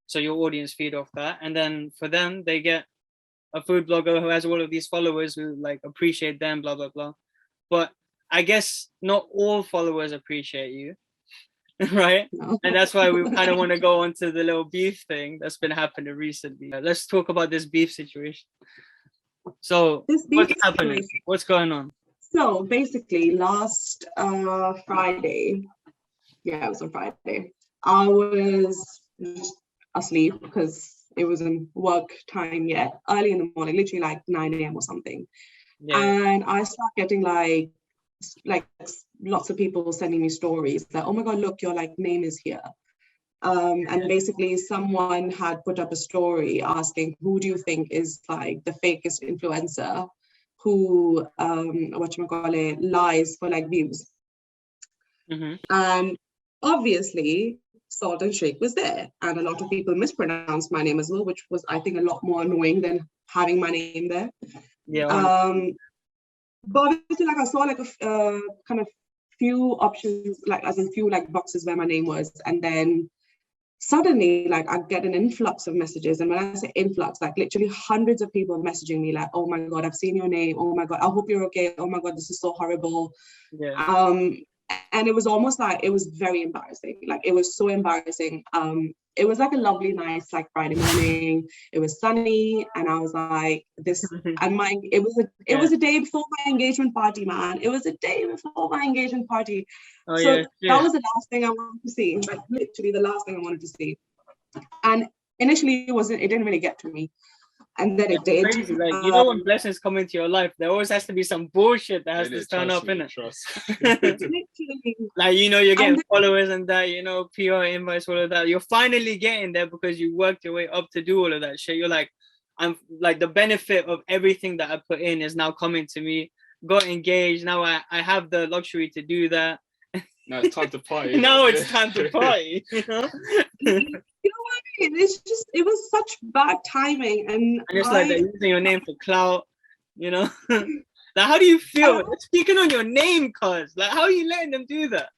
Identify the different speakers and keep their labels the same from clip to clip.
Speaker 1: So your audience feed off that, and then for them, they get a food blogger who has all of these followers who like appreciate them, blah blah blah. But I guess not all followers appreciate you, right?
Speaker 2: No.
Speaker 1: And that's why we kind of want to go on to the little beef thing that's been happening recently. Let's talk about this beef situation. So what's happening? What's going on?
Speaker 2: So basically last Friday, yeah, it was on Friday, I was just asleep because it wasn't work time yet, early in the morning, literally like 9 a.m. or something.
Speaker 1: Yeah.
Speaker 2: And I start getting like lots of people sending me stories that, oh my God, look, your like name is here. And basically someone had put up a story asking, who do you think is like the fakest influencer who lies for like views?
Speaker 1: Mm-hmm.
Speaker 2: And obviously SaltandShake was there, and a lot of people mispronounced my name as well, which was, I think, a lot more annoying than having my name there.
Speaker 1: Yeah.
Speaker 2: But obviously, like, I saw like a kind of few options, like as in few like boxes where my name was, and then suddenly like I get an influx of messages. And when I say influx, like literally hundreds of people messaging me like, oh my God, I've seen your name, oh my God, I hope you're okay, oh my God, this is so horrible.
Speaker 1: Yeah.
Speaker 2: And it was almost like, it was very embarrassing. Like, it was so embarrassing. It was like a lovely, nice, like Friday morning. It was sunny, and I was like, this, and it was a day before my engagement party, man. It was a day before my engagement party.
Speaker 1: Oh,
Speaker 2: so
Speaker 1: yeah.
Speaker 2: That was the last thing I wanted to see, like literally the last thing I wanted to see. And initially it didn't really get to me. And then it did.
Speaker 1: Crazy. Like, you know, when blessings come into your life, there always has to be some bullshit that has to turn up in it. Like, you know, you're getting followers and that, you know, PR invites, all of that. You're finally getting there because you worked your way up to do all of that shit. You're like, I'm like, the benefit of everything that I put in is now coming to me. Got engaged. Now I have the luxury to do that.
Speaker 3: Now it's time to party.
Speaker 1: Now it's time to party. You know?
Speaker 2: You know what I mean? It's just, it was such bad timing. And
Speaker 1: it's like they're using your name for clout, you know? Like, how do you feel? Speaking on your name, cuz. Like, how are you letting them do that?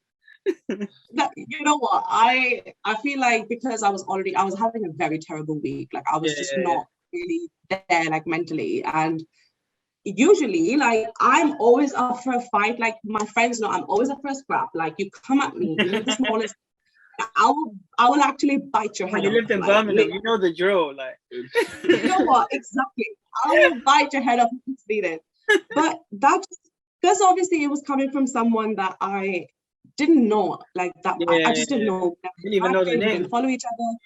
Speaker 2: You know what? I feel like because I was having a very terrible week. Like, I was just not really there, like, mentally. And usually, like, I'm always up for a fight. Like, my friends know I'm always up for a scrap. Like, you come at me, you know, the smallest, I will actually bite your head off.
Speaker 1: You lived in Birmingham, you know the drill. Like,
Speaker 2: you know what? Exactly. I will bite your head off if it's needed. But that's because obviously it was coming from someone that I didn't know, like that. I just didn't know.
Speaker 1: Didn't even know the name.
Speaker 2: Didn't follow each other.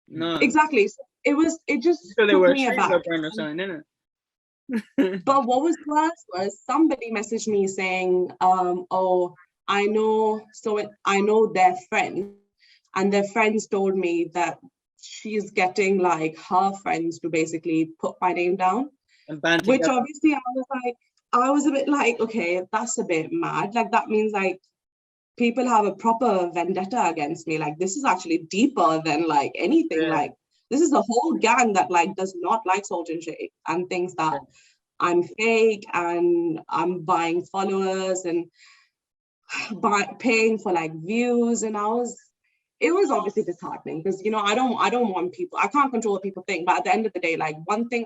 Speaker 1: No.
Speaker 2: Exactly. So it just
Speaker 1: so they
Speaker 2: took
Speaker 1: were
Speaker 2: me aback.
Speaker 1: or something, didn't it?
Speaker 2: But what was worse was somebody messaged me saying, oh, I know their friend, and their friends told me that she's getting like her friends to basically put my name down. Which obviously I was a bit like, okay, that's a bit mad. Like, that means like people have a proper vendetta against me. Like, this is actually deeper than like anything. Like, this is a whole gang that like does not like SaltandShake and thinks that I'm fake and I'm buying followers and paying for like views. And it was obviously disheartening because, you know, I don't want people, I can't control what people think, but at the end of the day, like, one thing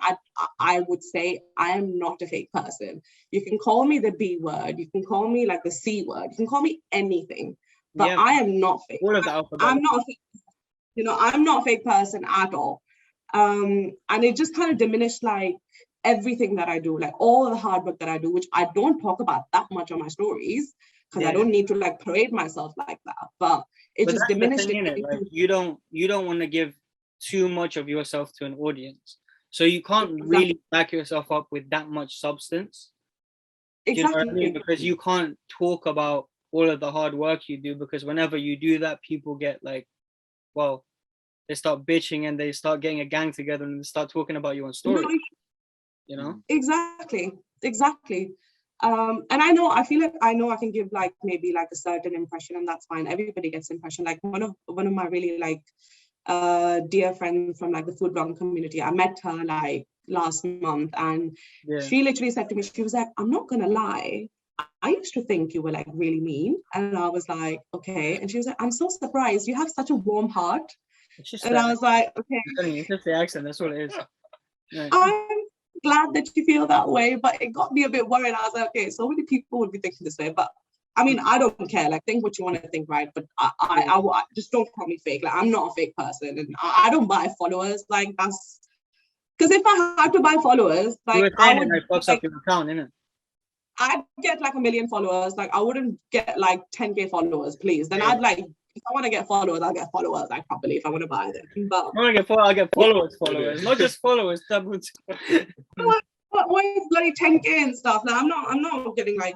Speaker 2: I would say, I am not a fake person. You can call me the B word, you can call me like the C word, you can call me anything, but I am not fake.
Speaker 1: All of the alphabet.
Speaker 2: I'm not a fake, you know, I'm not a fake person at all. And it just kind of diminished like everything that I do, like all the hard work that I do, which I don't talk about that much on my stories because I don't need to like parade myself like that, but just diminished it.
Speaker 1: Like, you don't want to give too much of yourself to an audience, so you can't really back yourself up with that much substance.
Speaker 2: Exactly.
Speaker 1: You know what I mean? Because you can't talk about all of the hard work you do, because whenever you do that, people get like, well, they start bitching and they start getting a gang together and they start talking about you on story. You know? Exactly.
Speaker 2: And I feel like I can give like maybe like a certain impression, and that's fine. Everybody gets impression. Like one of my really like dear friends from like the food blogging community, I met her like last month, and she literally said to me, she was like, I'm not gonna lie, I used to think you were like really mean. And I was like, okay. And she was like, I'm so surprised, you have such a warm heart.
Speaker 1: It's just
Speaker 2: And I was like, okay,
Speaker 1: it's just the accent. That's what it is. Right.
Speaker 2: I'm glad that you feel that way, but it got me a bit worried. I was like, okay, so many people would be thinking this way, but I mean, I don't care. Like, think what you want to think, right? But I just don't call me fake. Like, I'm not a fake person, and I don't buy followers. Like, that's because if I had to buy followers, like, I would
Speaker 1: fucks up your account, innit?
Speaker 2: I'd get like 1 million followers. Like, I wouldn't get like 10K followers, please. Then I'd like, if I want to get followers, I'll get followers, like, properly if I want to buy them. But
Speaker 1: I want to get followers. I get followers, not just followers. Double.
Speaker 2: what is bloody 10K and stuff? Like, I'm not getting like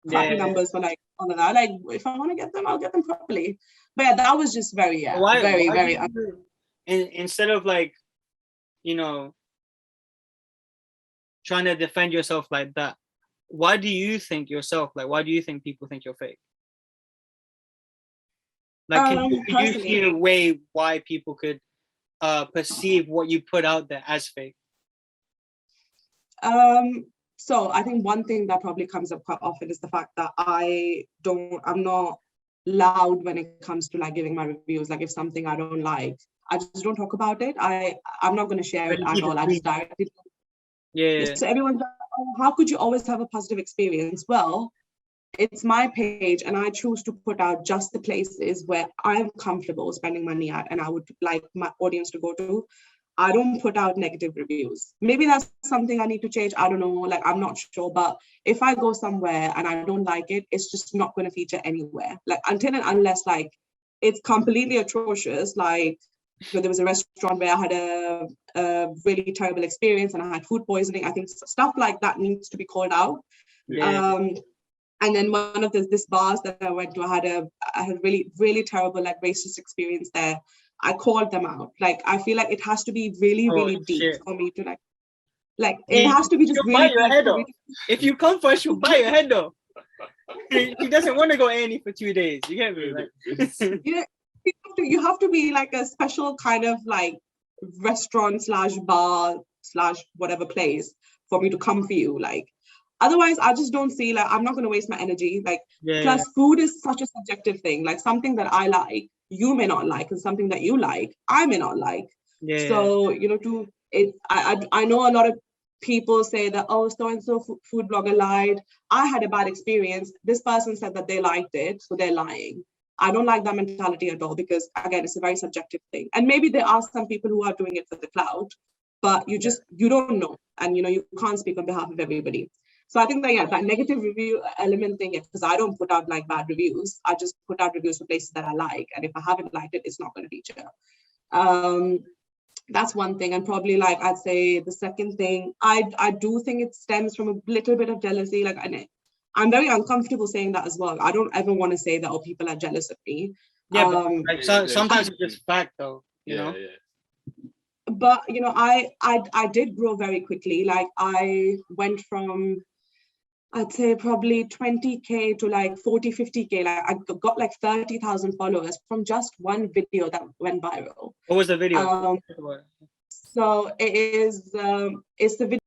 Speaker 2: crappy numbers for like all of that. Like, if I want to get them, I'll get them properly. But yeah, that was just very very.
Speaker 1: Instead of like, you know, trying to defend yourself like that, why do you think yourself? Like, why do you think people think you're fake? Like, can you see a way why people could perceive what you put out there as fake?
Speaker 2: So I think one thing that probably comes up quite often is the fact that I'm not loud when it comes to like giving my reviews. Like, if something I don't like, I just don't talk about it. I'm not going to share it at all. I just directly.
Speaker 1: Yeah.
Speaker 2: So everyone's like, oh, how could you always have a positive experience? Well, it's my page, and I choose to put out just the places where I'm comfortable spending money at, and I would like my audience to go to. I don't put out negative reviews. Maybe that's something I need to change. I don't know. Like, I'm not sure. But if I go somewhere and I don't like it, it's just not going to feature anywhere. Like, until and unless like it's completely atrocious. Like, there was a restaurant where I had a really terrible experience and I had food poisoning. I think stuff like that needs to be called out.
Speaker 1: Yeah.
Speaker 2: And then one of this bars that I went to, I had really, really terrible like racist experience there. I called them out. Like, I feel like it has to be really, really deep for me to like it has to be just really
Speaker 1: bite your head off. If you come first, she'll bite your head off. He doesn't want to go A&E for 2 days. You get me? Like,
Speaker 2: yeah, you have to be like a special kind of like restaurant / bar / whatever place for me to come for you. Like, otherwise I just don't see, like, I'm not going to waste my energy. Like, plus food is such a subjective thing. Like, something that I like, you may not like, and something that you like, I may not like. So, you know, I know a lot of people say that, oh, so-and-so food blogger lied. I had a bad experience. This person said that they liked it, so they're lying. I don't like that mentality at all, because again, it's a very subjective thing. And maybe there are some people who are doing it for the clout, but you don't know. And, you know, you can't speak on behalf of everybody. So I think that, that negative review element thing, because I don't put out like bad reviews. I just put out reviews for places that I like. And if I haven't liked it, it's not going to feature. That's one thing. And probably, like, I'd say the second thing, I do think it stems from a little bit of jealousy. Like, I'm very uncomfortable saying that as well. I don't ever want to say that, oh, people are jealous of me.
Speaker 1: Yeah, but like, sometimes it's just fact, though. You know.
Speaker 2: But, you know, I did grow very quickly. Like, I went from, I'd say probably 20K to like 40, 50K. Like, I got like 30,000 followers from just one video that went viral.
Speaker 1: What was the video?
Speaker 2: So it's the video